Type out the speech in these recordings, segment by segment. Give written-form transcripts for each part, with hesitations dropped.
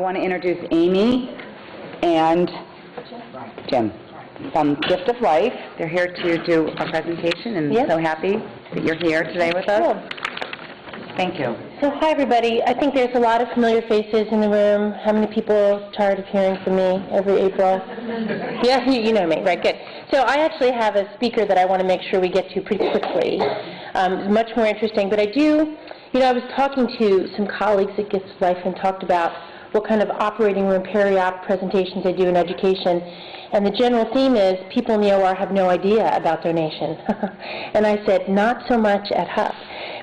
want to introduce Amy and Jim from Gift of Life. They're here to do a presentation, and so happy that you're here today with us. Cool. Thank you. So hi everybody. I think there's a lot of familiar faces in the room. How many people are tired of hearing from me every April? Yeah, you know me, right, good. So I actually have a speaker that I want to make sure we get to pretty quickly. It's much more interesting, but I I was talking to some colleagues at Gift of Life and talked about what kind of operating room peri-op presentations I do in education. And the general theme is people in the OR have no idea about donation. And I said, not so much at HUP.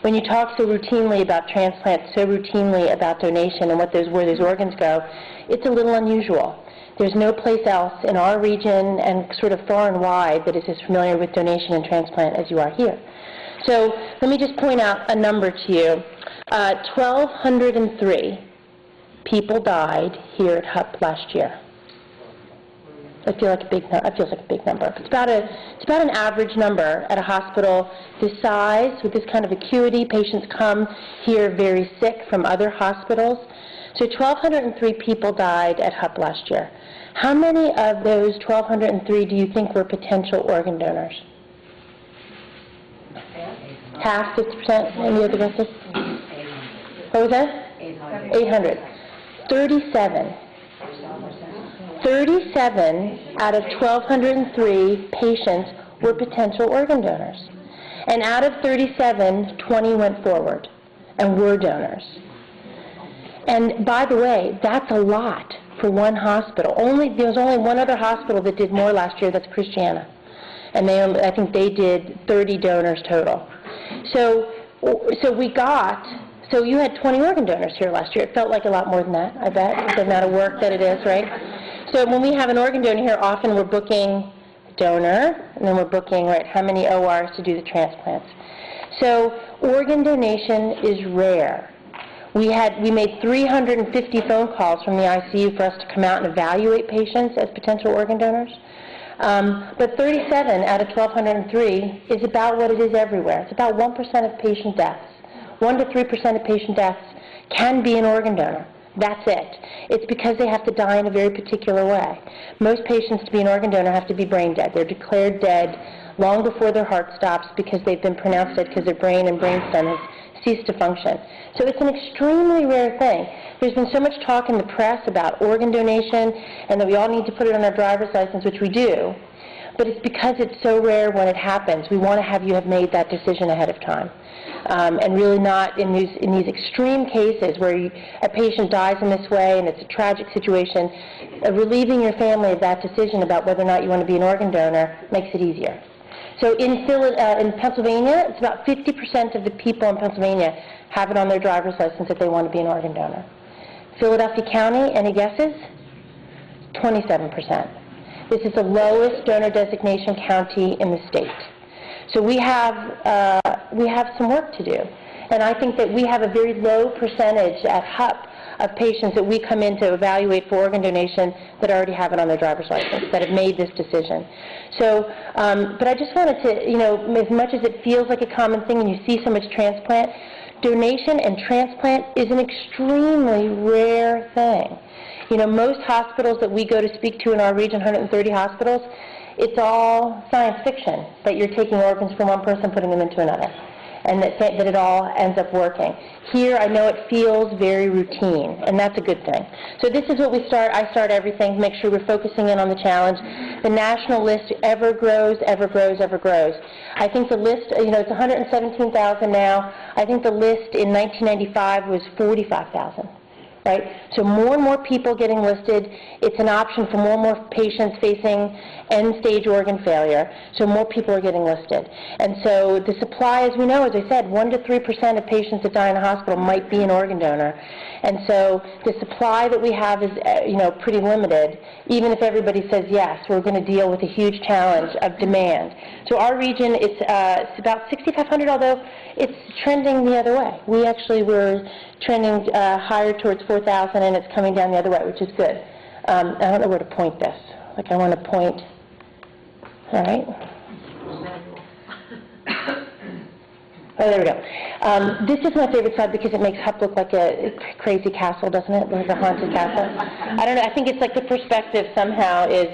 When you talk so routinely about transplant, so routinely about donation and where those organs go, it's a little unusual. There's no place else in our region and sort of far and wide that is as familiar with donation and transplant as you are here. So let me just point out a number to you. 1,203 people died here at HUP last year. It feels like a big number. It's about an average number at a hospital this size, with this kind of acuity. Patients come here very sick from other hospitals. So 1,203 people died at HUP last year. How many of those 1,203 do you think were potential organ donors? Half, 50%? Any other guesses? What was that? 800. 37 out of 1,203 patients were potential organ donors. And out of 37, 20 went forward and were donors. And by the way, that's a lot for one hospital. There was only one other hospital that did more last year, that's Christiana. And I think they did 30 donors total. So you had 20 organ donors here last year. It felt like a lot more than that, I bet, with the amount of work that it is, right? So when we have an organ donor here, often we're booking donor, and then we're booking, right, how many ORs to do the transplants. So organ donation is rare. We made 350 phone calls from the ICU for us to come out and evaluate patients as potential organ donors. But 37 out of 1,203 is about what it is everywhere. It's about 1% of patient deaths. 1 to 3% of patient deaths can be an organ donor. That's it. It's because they have to die in a very particular way. Most patients to be an organ donor have to be brain dead. They're declared dead long before their heart stops because they've been pronounced dead because their brain and brainstem has ceased to function. So it's an extremely rare thing. There's been so much talk in the press about organ donation and that we all need to put it on our driver's license, which we do. But it's because it's so rare when it happens. We want to have you have made that decision ahead of time. And really not in these extreme cases where a patient dies in this way and it's a tragic situation, relieving your family of that decision about whether or not you want to be an organ donor makes it easier. So in Pennsylvania, it's about 50% of the people in Pennsylvania have it on their driver's license that they want to be an organ donor. Philadelphia County, any guesses? 27%. This is the lowest donor designation county in the state. So we have some work to do. And I think that we have a very low percentage at HUP of patients that we come in to evaluate for organ donation that already have it on their driver's license, that have made this decision. So, but I just wanted to, as much as it feels like a common thing and you see so much transplant, donation and transplant is an extremely rare thing. Most hospitals that we go to speak to in our region, 130 hospitals, it's all science fiction, that you're taking organs from one person, putting them into another, and that it all ends up working. Here, I know it feels very routine, and that's a good thing. So this is what we start. I start everything to make sure we're focusing in on the challenge. The national list ever grows, ever grows, ever grows. I think the list, it's 117,000 now. I think the list in 1995 was 45,000. Right? So more and more people getting listed. It's an option for more and more patients facing end-stage organ failure. So more people are getting listed. And so the supply, as we know, as I said, 1 to 3% of patients that die in a hospital might be an organ donor. And so the supply that we have is, pretty limited. Even if everybody says yes, we're going to deal with a huge challenge of demand. So our region, it's about 6,500, although it's trending the other way. We actually were trending higher towards 4,000, and it's coming down the other way, which is good. I don't know where to point this. I want to point. All right. Oh, there we go. This is my favorite slide because it makes Hupp look like a crazy castle, doesn't it? Like a haunted castle. I don't know. I think it's like the perspective somehow is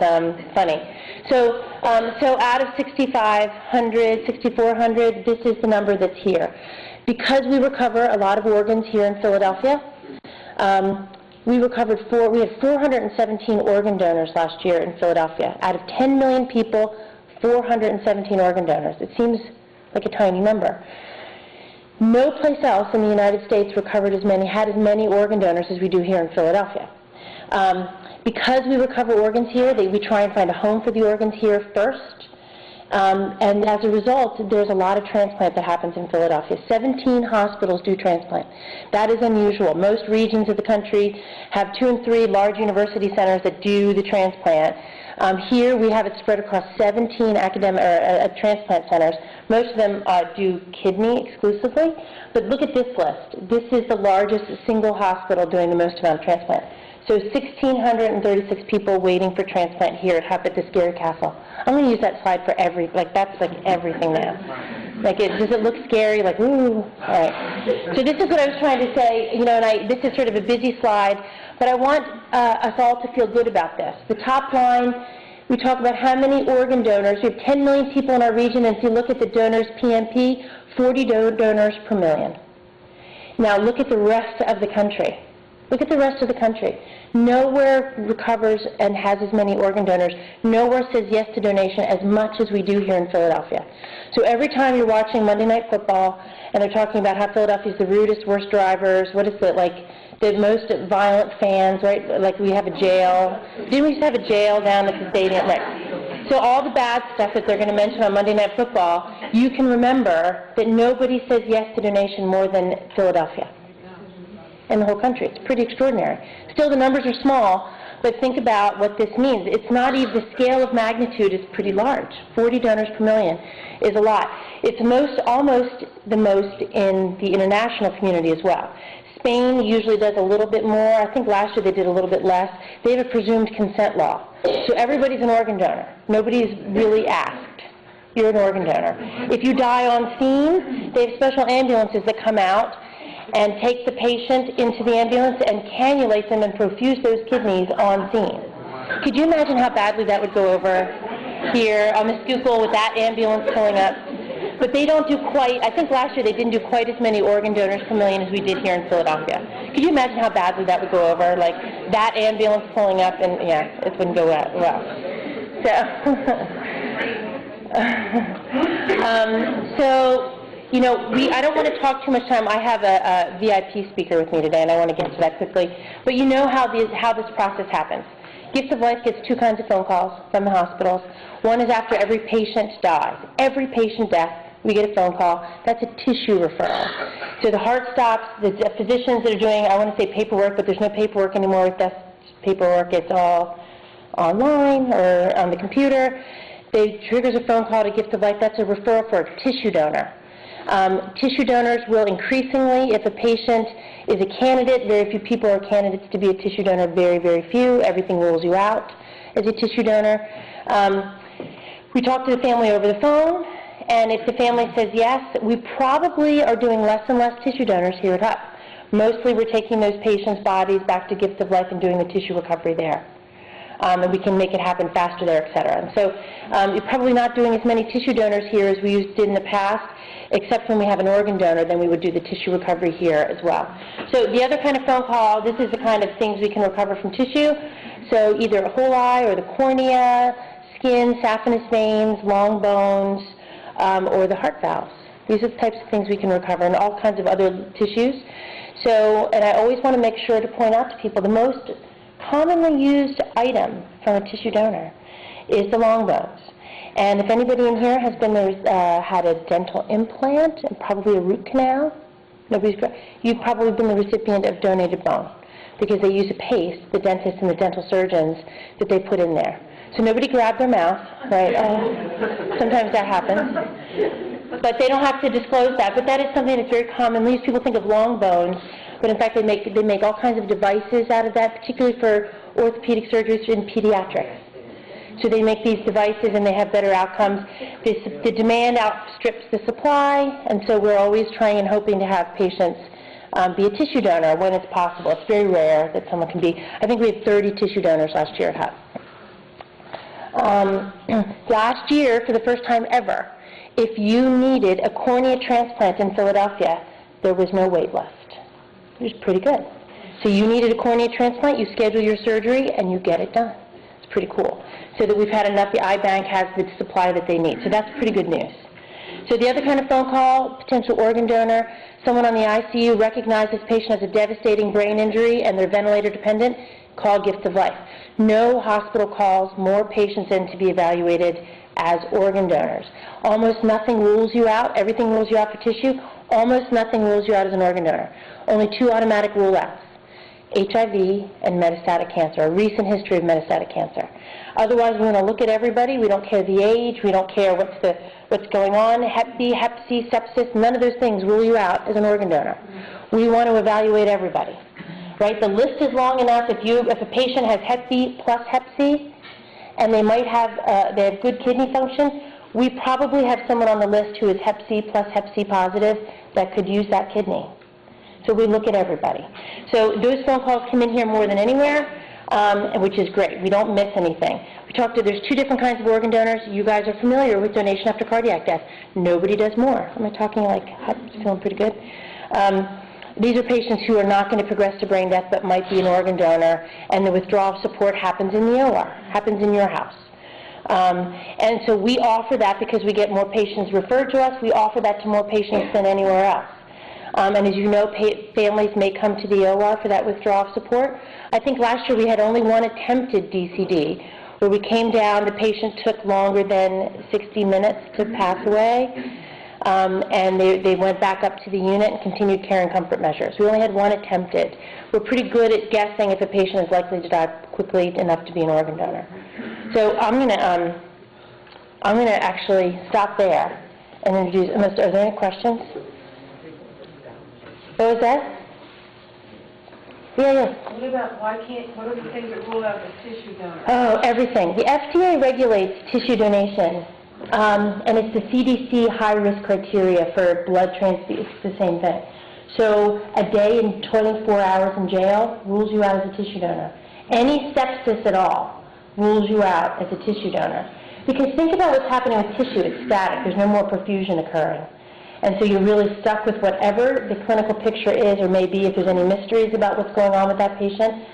funny. So out of 6,500, 6,400, this is the number that's here. Because we recover a lot of organs here in Philadelphia, we had 417 organ donors last year in Philadelphia. Out of 10 million people, 417 organ donors. It seems like a tiny number. No place else in the United States had as many organ donors as we do here in Philadelphia. Because we recover organs here, we try and find a home for the organs here first. And as a result, there's a lot of transplant that happens in Philadelphia. 17 hospitals do transplant. That is unusual. Most regions of the country have 2 and 3 large university centers that do the transplant. Here we have it spread across 17 academic transplant centers. Most of them do kidney exclusively. But look at this list. This is the largest single hospital doing the most amount of transplant. So 1,636 people waiting for transplant here at Hupp at the Scary Castle. I'm going to use that slide for that's like everything now. Does it look scary? Like, ooh. All right. So this is what I was trying to say, and this is sort of a busy slide, but I want us all to feel good about this. The top line, we talk about how many organ donors. We have 10 million people in our region, and if you look at the donors PMP, 40 donors per million. Now look at the rest of the country. Look at the rest of the country. Nowhere recovers and has as many organ donors. Nowhere says yes to donation as much as we do here in Philadelphia. So every time you're watching Monday Night Football and they're talking about how Philadelphia's the rudest, worst drivers, what is it, like the most violent fans, right? Like we have a jail. Didn't we used to have a jail down at the stadium? Right. So all the bad stuff that they're going to mention on Monday Night Football, you can remember that nobody says yes to donation more than Philadelphia in the whole country. It's pretty extraordinary. Still, the numbers are small, but think about what this means. It's not even, the scale of magnitude is pretty large. 40 donors per million is a lot. It's almost the most in the international community as well. Spain usually does a little bit more. I think last year they did a little bit less. They have a presumed consent law. So everybody's an organ donor. Nobody's really asked. You're an organ donor. If you die on scene, they have special ambulances that come out and take the patient into the ambulance and cannulate them and perfuse those kidneys on scene. Could you imagine how badly that would go over here on the Schuylkill with that ambulance pulling up? But they don't do quite, I think last year they didn't do quite as many organ donors per million as we did here in Philadelphia. Could you imagine how badly that would go over? Like that ambulance pulling up and yeah, it wouldn't go well. So, I don't want to talk too much time. I have a VIP speaker with me today, and I want to get to that quickly. But you know how this process happens. Gift of Life gets 2 kinds of phone calls from the hospitals. One is after every patient dies. Every patient death, we get a phone call. That's a tissue referral. So the heart stops. The physicians that are doing, I want to say paperwork, but there's no paperwork anymore with this paperwork. It's all online or on the computer. They triggers a phone call to Gift of Life. That's a referral for a tissue donor. Tissue donors will increasingly, if a patient is a candidate, very few people are candidates to be a tissue donor, very, very few. Everything rules you out as a tissue donor. We talk to the family over the phone, and if the family says yes, we probably are doing less and less tissue donors here at Hupp. Mostly we're taking those patients' bodies back to Gift of Life and doing the tissue recovery there. And we can make it happen faster there, et cetera. And so you're probably not doing as many tissue donors here as we did in the past, except when we have an organ donor, then we would do the tissue recovery here as well. So the other kind of phone call, this is the kind of things we can recover from tissue. So either a whole eye or the cornea, skin, saphenous veins, long bones, or the heart valves. These are the types of things we can recover, and all kinds of other tissues. So, and I always want to make sure to point out to people, the most commonly used item from a tissue donor is the long bones. And if anybody in here has been had a dental implant and probably a root canal, you've probably been the recipient of donated bone because they use a paste, the dentists and the dental surgeons, that they put in there. So nobody grabbed their mouth, right? Sometimes that happens. But they don't have to disclose that. But that is something that's very common. These people think of long bones, but in fact they make all kinds of devices out of that, particularly for orthopedic surgeries in pediatrics. So they make these devices and they have better outcomes. The demand outstrips the supply, and so we're always trying and hoping to have patients be a tissue donor when it's possible. It's very rare that someone can be. I think we had 30 tissue donors last year at HUP. Last year, for the first time ever, if you needed a cornea transplant in Philadelphia, there was no wait list. It was pretty good. So you needed a cornea transplant, you schedule your surgery, and you get it done. It's pretty cool. So that we've had enough, the eye bank has the supply that they need. So that's pretty good news. So the other kind of phone call, potential organ donor, someone on the ICU recognizes this patient has a devastating brain injury and they're ventilator dependent, call Gift of Life. No hospital calls more patients in to be evaluated as organ donors. Almost nothing rules you out. Everything rules you out for tissue. Almost nothing rules you out as an organ donor. Only 2 automatic rule-outs: HIV and metastatic cancer, a recent history of metastatic cancer. Otherwise, we're going to look at everybody. We don't care the age. We don't care what's going on. Hep B, Hep C, sepsis, none of those things rule you out as an organ donor. We want to evaluate everybody. Right? The list is long enough. If a patient has Hep B plus Hep C, and they might have they have good kidney function, we probably have someone on the list who is Hep C plus Hep C positive that could use that kidney. So we look at everybody. So those phone calls come in here more than anywhere, which is great. We don't miss anything. There's 2 different kinds of organ donors. You guys are familiar with donation after cardiac death. Nobody does more. Am I talking like, feeling pretty good? These are patients who are not going to progress to brain death but might be an organ donor, and the withdrawal of support happens in the OR, happens in your house. And so we offer that because we get more patients referred to us. We offer that to more patients than anywhere else. And as you know, families may come to the OR for that withdrawal of support. I think last year we had only 1 attempted DCD, where we came down, the patient took longer than 60 minutes to pass away, and they went back up to the unit and continued care and comfort measures. We only had 1 attempted. We're pretty good at guessing if a patient is likely to die quickly enough to be an organ donor. So I'm going to actually stop there and introduce. Are there any questions? What was that? Yeah. What about what are the things that rule out the tissue donor? Oh, everything. The FDA regulates tissue donation, and it's the CDC high-risk criteria for blood transfusion. It's the same thing. So a day and 24 hours in jail rules you out as a tissue donor. Any sepsis at all rules you out as a tissue donor. Because think about what's happening with tissue. It's static. There's no more perfusion occurring. And so you're really stuck with whatever the clinical picture is, or maybe if there's any mysteries about what's going on with that patient,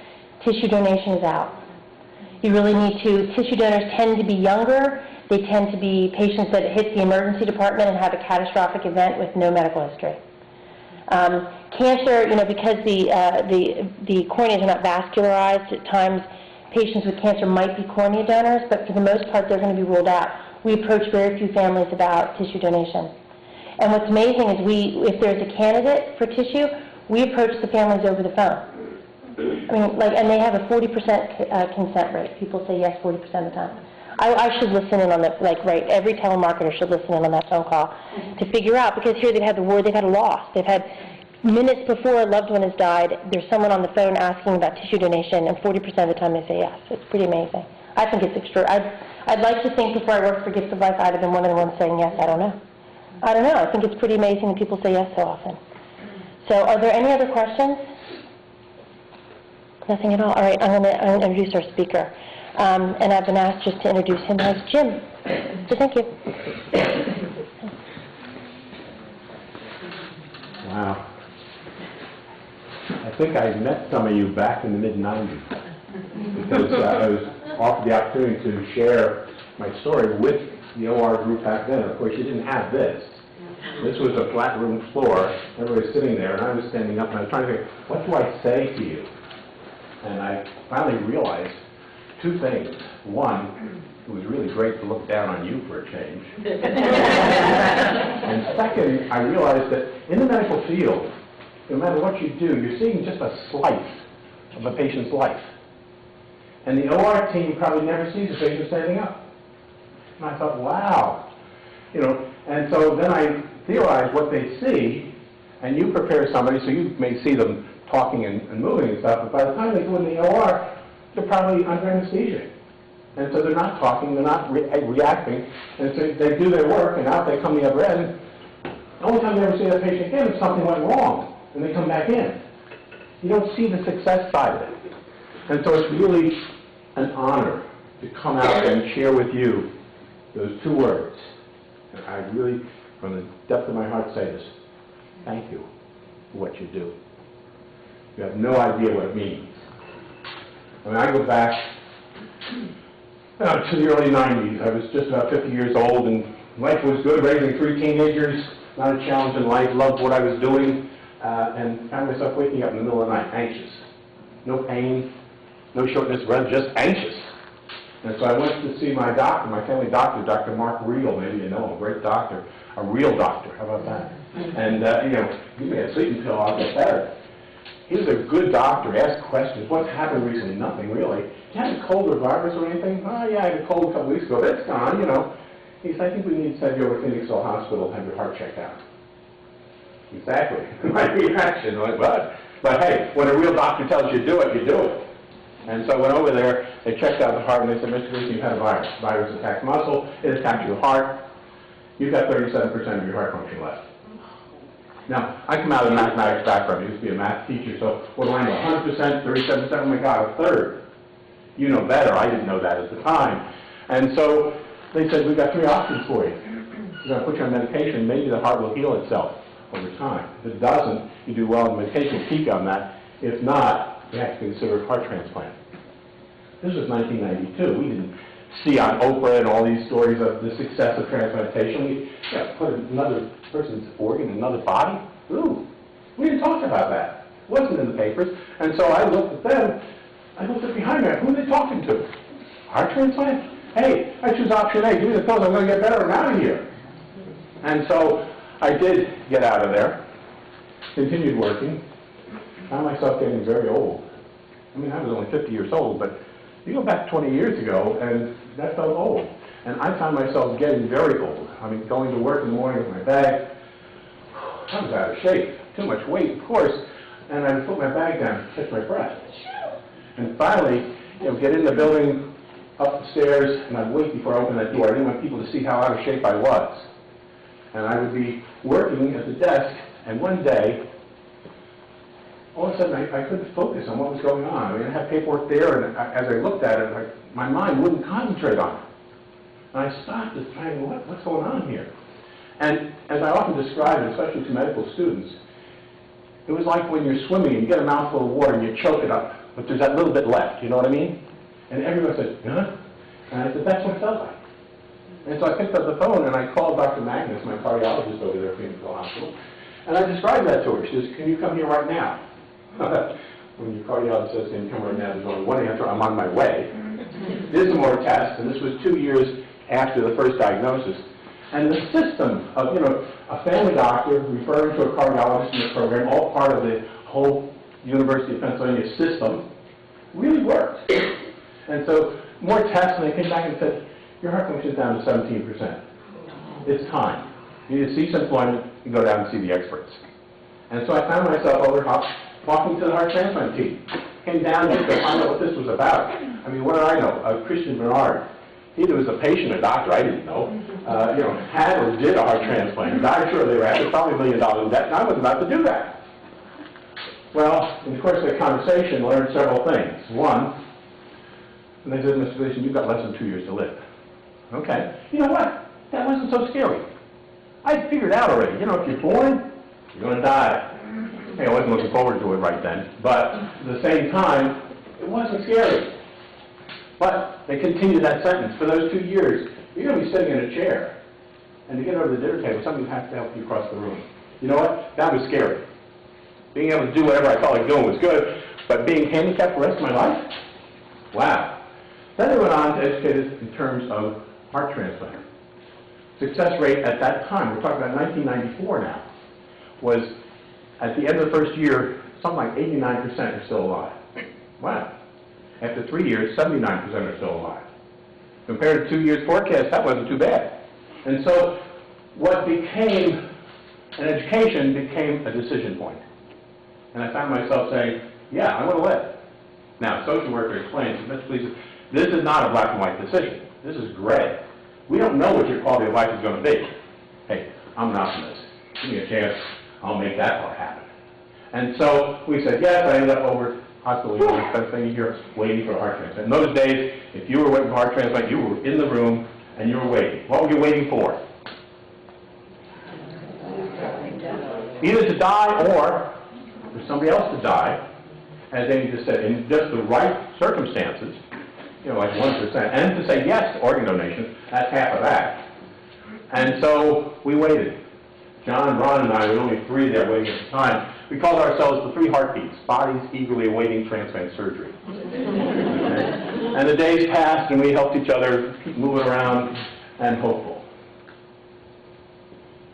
tissue donation is out. You really need to, tissue donors tend to be younger. They tend to be patients that hit the emergency department and have a catastrophic event with no medical history. Cancer, because the corneas are not vascularized, at times patients with cancer might be cornea donors, but for the most part they're going to be ruled out. We approach very few families about tissue donation. And what's amazing is if there's a candidate for tissue, we approach the families over the phone. And they have a 40% consent rate. People say yes 40% of the time. I should listen in on that, every telemarketer should listen in on that phone call to figure out, because here they've had the war, they've had a loss. They've had minutes before a loved one has died, there's someone on the phone asking about tissue donation, and 40% of the time they say yes. It's pretty amazing. I think it's extraordinary. I'd like to think before I worked for Gift of Life, I'd have been one of the ones saying yes. I don't know. I think it's pretty amazing that people say yes so often. So are there any other questions? Nothing at all. All right, I'm going to introduce our speaker. And I've been asked just to introduce him as Jim. So thank you. Wow. I think I met some of you back in the mid-'90s because I was offered the opportunity to share my story with the OR group back then. Of course, you didn't have this. This was a flat room floor. Everybody was sitting there, and I was standing up, and I was trying to think, what do I say to you? And I finally realized 2 things. One, it was really great to look down on you for a change. And second, I realized that in the medical field, no matter what you do, you're seeing just a slice of a patient's life. And the OR team probably never sees a patient standing up. And I thought, wow. And so then I theorized what they see, and you prepare somebody, so you may see them talking and moving and stuff, but by the time they go in the OR, they're probably under anesthesia. And so they're not talking, they're not reacting, and so they do their work, and out they come the other end. The only time you ever see that patient again is something went wrong, and they come back in. You don't see the success side of it. And so it's really an honor to come out and share with you those two words. And I really, from the depth of my heart, say this. Thank you for what you do. You have no idea what it means. I mean, I go back to the early 90s. I was just about 50 years old, and life was good, raising 3 teenagers, not a challenge in life, loved what I was doing, and found myself waking up in the middle of the night, anxious. No pain, no shortness of breath, just anxious. And so I went to see my doctor, my family doctor, Dr. Mark Reel, maybe you know him, a great doctor, a real doctor, how about that? And, give me a sleeping pill, I'll get better. He was a good doctor, asked questions. What's happened recently? Nothing, really. Did you have a cold or virus or anything? Oh, yeah, I had a cold a couple weeks ago, but it's gone, you know. He said, I think we need to send you over to Phoenixville Hospital and have your heart checked out. Exactly. My reaction, like, what? But hey, when a real doctor tells you to do it, you do it. And so I went over there, they checked out the heart, and they said, Mr. Gleason, you've had a virus. The virus attacks muscle, it attacks your heart. You've got 37% of your heart function left. Now, I come out of a mathematics background. I used to be a math teacher, so what do I know? 100%, 37%, oh my God, a third. You know better. I didn't know that at the time. And so they said, we've got 3 options for you. We're going to put you on medication. Maybe the heart will heal itself over time. If it doesn't, you do well on the medication, keep on that. If not, you have to consider a heart transplant. This was 1992. We didn't see on Oprah and all these stories of the success of transplantation. We put another person's organ in another body. Ooh, we didn't talk about that. It wasn't in the papers. And so I looked at them. I looked at behind me. Who are they talking to? Heart transplant? Hey, I choose option A. Give me the pills. I'm going to get better. I'm out of here. And so I did get out of there. Continued working. Found myself getting very old. I mean, I was only 50 years old, but you go back 20 years ago, and that felt old. And I found myself getting very old. I mean, going to work in the morning with my bag. I was out of shape. Too much weight, of course. And I would put my bag down, catch my breath. And finally, get in the building, up the stairs, and I'd wait before I opened that door. I didn't want people to see how out of shape I was. And I would be working at the desk, and one day, all of a sudden, I couldn't focus on what was going on. I mean, I had paperwork there, and as I looked at it, my mind wouldn't concentrate on it. And I stopped just trying, what's going on here? And as I often describe it, especially to medical students, it was like when you're swimming and you get a mouthful of water and you choke it up, but there's that little bit left, you know what I mean? And everyone said, huh? And I said, that's what it felt like. And so I picked up the phone and I called Dr. Magnus, my cardiologist over there at Phoenixville Hospital, and I described that to her. She says, can you come here right now? When your cardiologist says, can you come right now, there's only one answer, I'm on my way. Did some more tests, and this was 2 years after the first diagnosis. And the system of, a family doctor referring to a cardiologist in the program, all part of the whole University of Pennsylvania system, really worked. And so more tests, and they came back and said, your heart function is down to 17%. It's time. You need to cease employment and go down and see the experts. And so I found myself over talking to the heart transplant team. Came down just to find out what this was about. I mean, what did I know? Christian Bernard. He was a patient, a doctor, I didn't know. Had or did a heart transplant. Died shortly thereafter, probably $1 million in debt, and I was about to do that. Well, in the course of the conversation, I learned several things. One, and they said, Mr. Gleason, you've got less than 2 years to live. Okay. You know what? That wasn't so scary. I figured out already. If you're born, you're going to die. I wasn't looking forward to it right then. But at the same time, it wasn't scary. But they continued that sentence. For those 2 years, you're going to be sitting in a chair. And to get over the dinner table, somebody has to help you across the room. You know what? That was scary. Being able to do whatever I felt like doing was good. But being handicapped the rest of my life? Wow. Then they went on to educate us in terms of heart transplant. Success rate at that time, we're talking about 1994 now, was at the end of the first year, something like 89% are still alive. Wow. After 3 years, 79% are still alive. Compared to 2 years forecast, that wasn't too bad. And so what became an education became a decision point. And I found myself saying, yeah, I want to live. Now, a social worker explains, Mr. Gleason, This is not a black and white decision. This is gray. We don't know what your quality of life is going to be. Hey, I'm an optimist. Give me a chance, I'll make that part happen. And so we said, yes, I ended up over hospital, spending a year waiting for a heart transplant. In those days, if you were waiting for a heart transplant, you were in the room and you were waiting. What were you waiting for? Either to die or for somebody else to die, as Amy just said, in just the right circumstances, you know, like 1%, and to say yes to organ donation, that's half of that. And so we waited. John, Ron, and I were only 3 there waiting at the time. We called ourselves the 3 heartbeats, bodies eagerly awaiting transplant surgery. And the days passed, and we helped each other keep moving around and hopeful.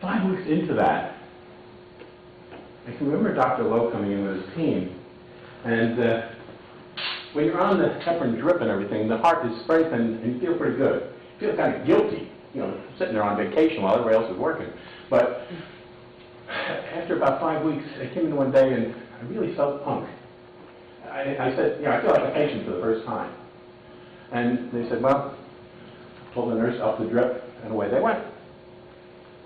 5 weeks into that, I can remember Dr. Lowe coming in with his team, and when you're on the heparin drip and everything, the heart is strengthened and you feel pretty good. You feel kind of guilty, you know, sitting there on vacation while everybody else is working. But after about 5 weeks, I came in one day and I really felt punk. I said, you know, I feel like a patient for the first time. And they said, well, I told the nurse up the drip, and away they went.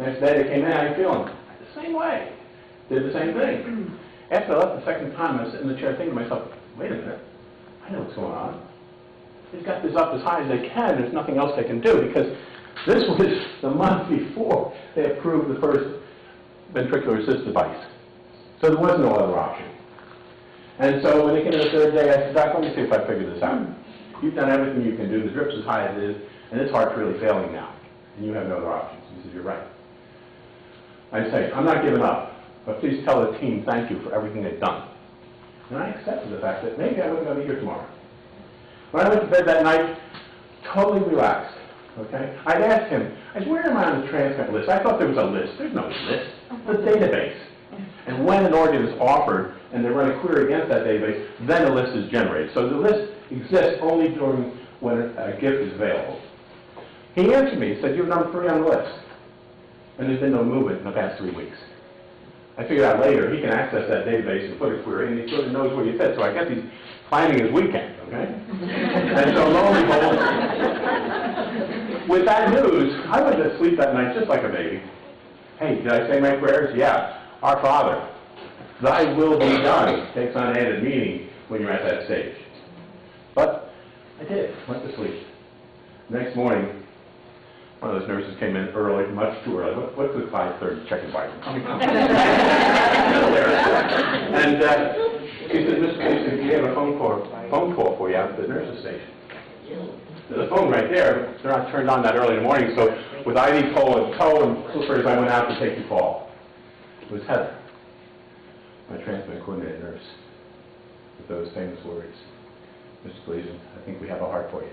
Next day they came in, how are you feeling? The same way. Did the same thing. After I left the second time, I was sitting in the chair thinking to myself, wait a minute, I know what's going on. They've got this up as high as they can, there's nothing else they can do, because this was the month before they approved the first ventricular assist device. So there was no other option. And so when they came in the third day, I said, Doc, let me see if I figure this out. You've done everything you can do, the drip's as high as it is, and this heart's really failing now, and you have no other options. He said, you're right. I say, I'm not giving up, but please tell the team thank you for everything they've done. And I accepted the fact that maybe I wasn't going to be here tomorrow. When I went to bed that night, totally relaxed, okay? I'd asked him, I said, where am I on the transplant list? I thought there was a list. There's no list. It's a database. And when an organ is offered and they run a query against that database, then a list is generated. So the list exists only during when a gift is available. He answered me, he said, you're number 3 on the list. And there's been no movement in the past 3 weeks. I figured out later he can access that database and put a query, and he sort of knows where you fit. So I guess he's finding his weekend, okay? And so lo and behold, with that news, I went to sleep that night just like a baby. Hey, did I say my prayers? Yeah. Our Father, thy will be done takes on added meaning when you're at that stage. But I did. Went to sleep. Next morning, one of those nurses came in early, much too early. What's the 5:30 checking Bible? And she said, Mr. Gleason, we have a phone call for you out at the nurse's station. There's a phone right there. They're not turned on that early in the morning, so with ID pole and toe and slippers, I went out to take the call. It was Heather, my transplant coordinator nurse, with those famous words, Mr. Gleason, I think we have a heart for you.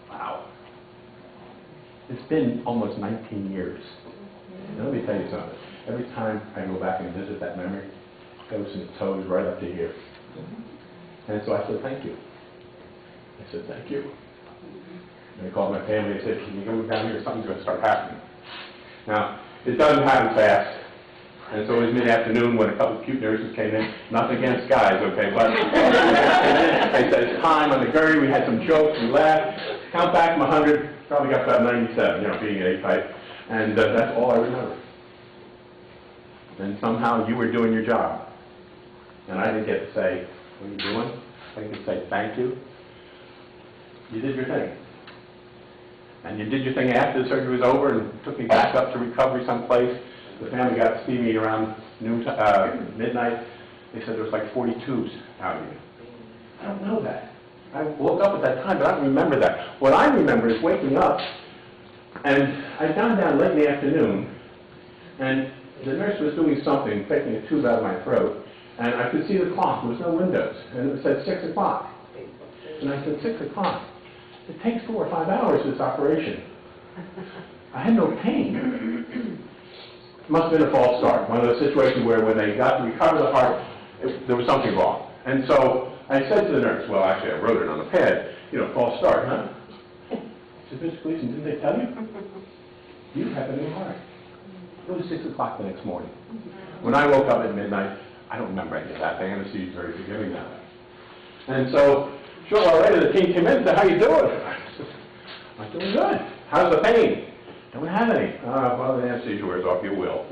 Wow. It's been almost 19 years. And let me tell you something. Every time I go back and visit that memory, it goes from the toes right up to here. And so I said, thank you. I said, thank you. And I called my family and said, can you come down here? Something's going to start happening. Now, it doesn't happen fast. And so it was mid-afternoon when a couple of cute nurses came in. Nothing against guys, okay, but they said, it's time on the gurney. We had some jokes, we laughed. Count back from 100, probably got about 97, you know, being an A-type. And that's all I remember. And somehow you were doing your job. And I didn't get to say, what are you doing? I didn't get to say, thank you. You did your thing. And you did your thing after the surgery was over and took me back up to recovery someplace. The family got to see me around midnight. They said there was like 40 tubes out of you. I don't know that. I woke up at that time, but I don't remember that. What I remember is waking up, and I found down late in the afternoon, and the nurse was doing something, taking a tube out of my throat, and I could see the clock. There was no windows, and it said 6 o'clock. And I said, 6 o'clock? It takes 4 or 5 hours, this operation. I had no pain. It must have been a false start, one of those situations where when they got to recover the heart, there was something wrong. And so I said to the nurse, well, actually, I wrote it on the pad, you know, false start, huh? She said, Mr. Gleason, didn't they tell you? You have a new heart. It was 6 o'clock the next morning. When I woke up at midnight, I don't remember any of that. The anesthesia is very forgiving now. And so Short while later, the team came in and said, "How you doing?" I'm doing good. How's the pain? Don't have any. Well, the anesthesia wears off, you will.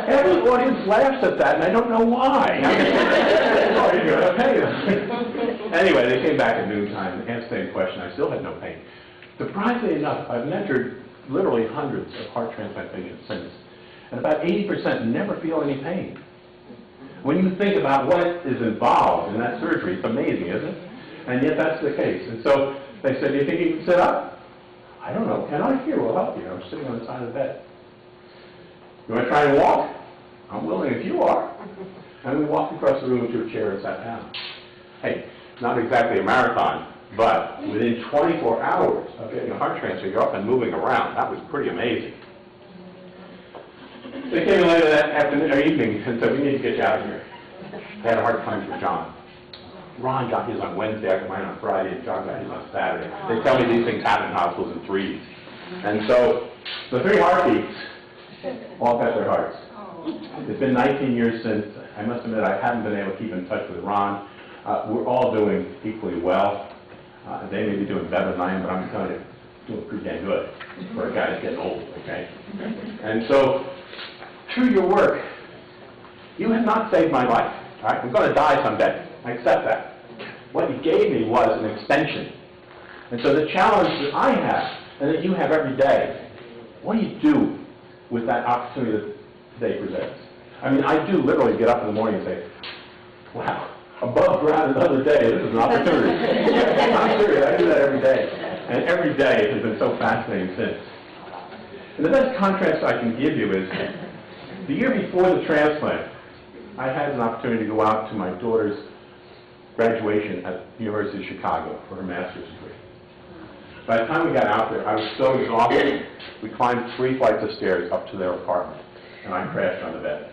Every audience laughs at that, and I don't know why. Oh, you're going to pay them. Anyway, they came back at noontime and asked the same question. I still had no pain. Surprisingly enough, I've mentored literally hundreds of heart transplant patients since, and about 80% never feel any pain. When you think about what is involved in that surgery, it's amazing, isn't it? And yet that's the case. And so they said, "Do you think you can sit up?" "I don't know. Can I? Here, we'll help you." I'm sitting on the side of the bed. "You want to try and walk?" "I'm willing if you are." And we walked across the room to a chair and sat down. Hey, not exactly a marathon, but within 24 hours of getting a heart transfer, you're up and moving around. That was pretty amazing. They came in later that afternoon or evening and said, "We need to get you out of here." They had a hard time for John. Ron got his on Wednesday, I got mine on Friday, and John got his on Saturday. They tell me these things happen in hospitals in threes. And so the 3 heartbeats all got their hearts. It's been 19 years since. I must admit I haven't been able to keep in touch with Ron. We're all doing equally well. They may be doing better than I am, but I'm telling you, doing pretty damn good for a guy that's getting old, okay? And so, through your work, you have not saved my life. All right? I'm going to die someday. I accept that. What you gave me was an extension. And so the challenge that I have, and that you have every day, what do you do with that opportunity that today presents? I mean, I do literally get up in the morning and say, "Wow, above ground another day, this is an opportunity." I'm serious, I do that every day. And every day it has been so fascinating since. And the best contrast I can give you is, the year before the transplant, I had an opportunity to go out to my daughter's graduation at the University of Chicago for her master's degree. By the time we got out there, I was so exhausted, we climbed 3 flights of stairs up to their apartment, and I crashed on the bed.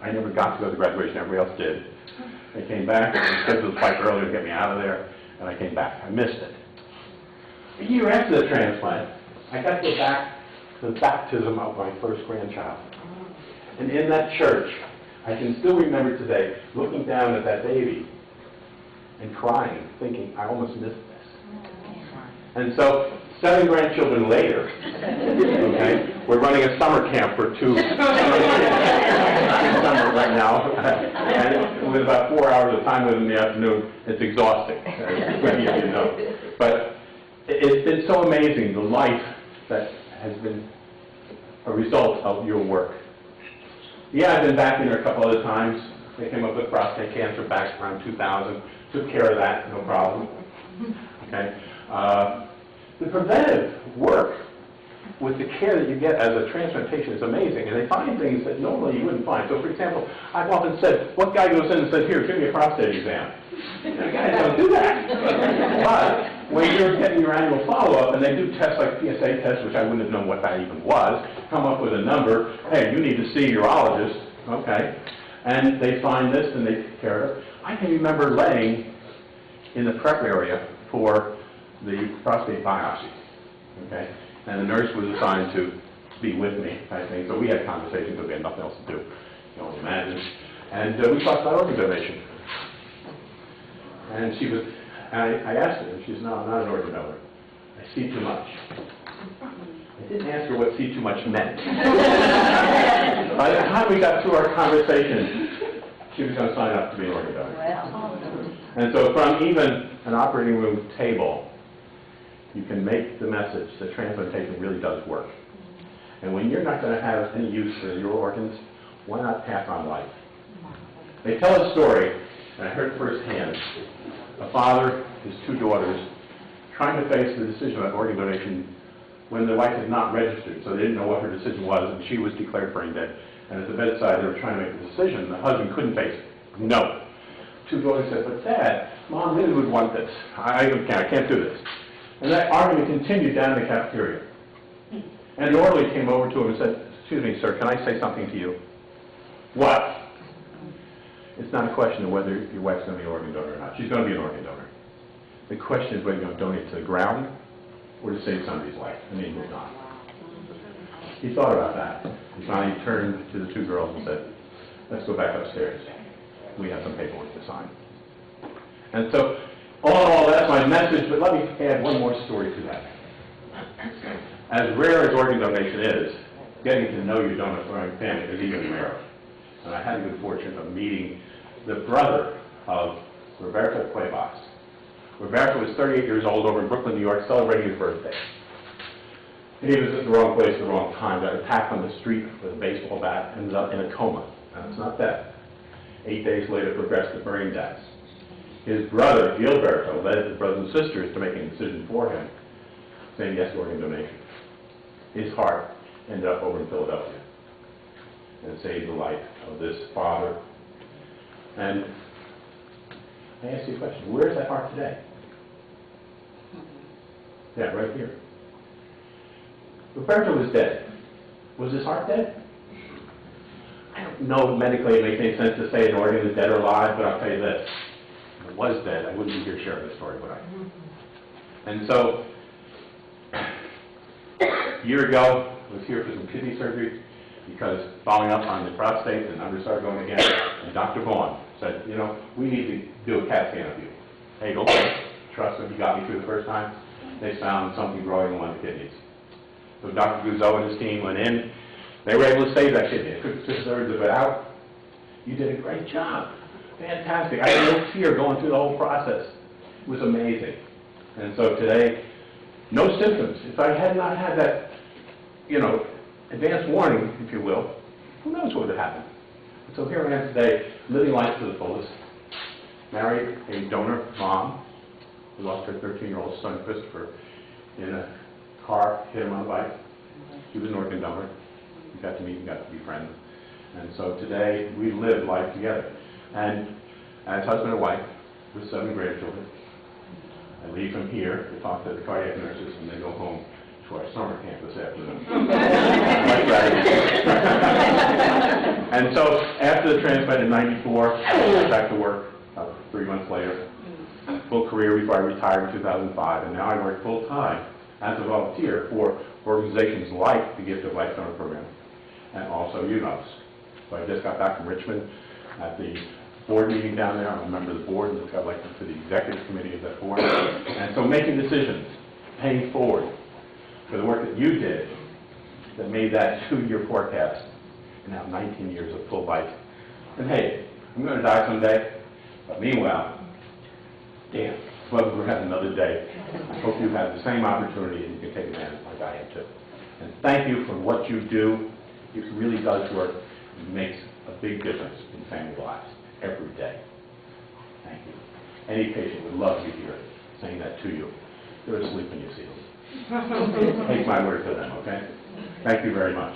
I never got to go to the graduation, everybody else did. I came back, I scheduled the flight earlier to get me out of there, and I came back. I missed it. A year after the transplant, I got to go back to the baptism of my first grandchild. And in that church, I can still remember today looking down at that baby and crying, thinking, I almost missed this. And so, 7 grandchildren later, okay, we're running a summer camp for 2 summer right now, and with about 4 hours of time with them in the afternoon, it's exhausting, you know. But it's been so amazing, the life that has been a result of your work. Yeah, I've been back in there a couple other times. They came up with prostate cancer back around 2000. Took care of that, no problem. Okay. The preventive work with the care that you get as a transplant patient is amazing, and they find things that normally you wouldn't find. So, for example, I've often said, what guy goes in and says, "Here, give me a prostate exam"? And guys don't do that. But when you're getting your annual follow-up, and they do tests like PSA tests, which I wouldn't have known what that even was, come up with a number, hey, you need to see a urologist, okay, and they find this and they take care of it. I can remember laying in the prep area for the prostate biopsy, okay, and the nurse was assigned to be with me, I think, so we had conversations because we had nothing else to do, you can only imagine, and we talked about organ donation. And she was, I asked her, and she said, "No, I'm not an organ donor. I see too much." I didn't ask her what see too much meant. By the time we got through our conversation, she was going to sign up to be an organ donor. And so from even an operating room table, you can make the message that transplantation really does work. And when you're not going to have any use for your organs, why not pass on life? They tell a story, and I heard it firsthand. A father, his 2 daughters, trying to face the decision about organ donation when the wife had not registered, so they didn't know what her decision was, and she was declared brain dead. And at the bedside, they were trying to make a decision. The husband couldn't face it. No. 2 daughters said, "But Dad, Mom really would want this. I can't do this." And that argument continued down in the cafeteria. And the orderly came over to him and said, "Excuse me, sir, can I say something to you?" "What?" "It's not a question of whether your wife's going to be an organ donor or not. She's going to be an organ donor. The question is whether you're going to donate to the ground or to save somebody's life." And he moved on. He thought about that. He finally turned to the 2 girls and said, "Let's go back upstairs. We have some paperwork to sign." And so, all that's my message, but let me add one more story to that. As rare as organ donation is, getting to know your donor family is even rarer. And I had the good fortune of meeting the brother of Roberto Cuevas. Roberto was 38 years old over in Brooklyn, New York, celebrating his birthday. He was at the wrong place at the wrong time, got attacked on the street with a baseball bat, ended up in a coma. Now, it's not death. 8 days later, progressed to brain death. His brother, Gilberto, led his brothers and sisters to making a decision for him, saying yes to organ donation. His heart ended up over in Philadelphia and saved the life of this father. And I ask you a question, where's that heart today? Yeah, right here. Roberto was dead. Was his heart dead? I don't know medically it makes any sense to say an organ is dead or alive, but I'll tell you this. If it was dead, I wouldn't be here sharing this story, would I? And so, a year ago, I was here for some kidney surgery because following up on the prostate and under started going again, and Dr. Vaughn said, you know, we need to do a CAT scan of you. Hey, okay, trust him, he got me through the first time. They found something growing in one of the kidneys. So Dr. Guzzo and his team went in. They were able to save that kidney. They took 2/3 of it out. You did a great job. Fantastic. I had no tear going through the whole process. It was amazing. And so today, no symptoms. If I had not had that, you know, advance warning, if you will, who knows what would have happened. So here I am today, living life to the fullest. Married a donor mom who lost her 13-year-old son, Christopher, in a car, hit him on a bike. He was an organ donor. We got to meet and got to be friends. And so today, we live life together. And as husband and wife, with 7 grandchildren, I leave them here to talk to the cardiac nurses, and then go home to our summer camp this afternoon. And so, after the transplant in '94, I went back to work 3 months later. Full career before I retired in 2005, and now I work full-time as a volunteer for organizations like the Gift of Life Donor Program, and also UNOS. So I just got back from Richmond at the board meeting down there. I'm a member of the board and just got elected to the executive committee of that board. And so making decisions, paying forward for the work that you did that made that 2-year forecast, and now 19 years of full life. And hey, I'm going to die someday, but meanwhile, damn, well, we're having another day. I hope you have the same opportunity and you can take advantage like I am too. And thank you for what you do. It really does work. It makes a big difference in family lives every day. Thank you. Any patient would love you here saying that to you. They're asleep when you see them. Take my word for them, okay? Thank you very much.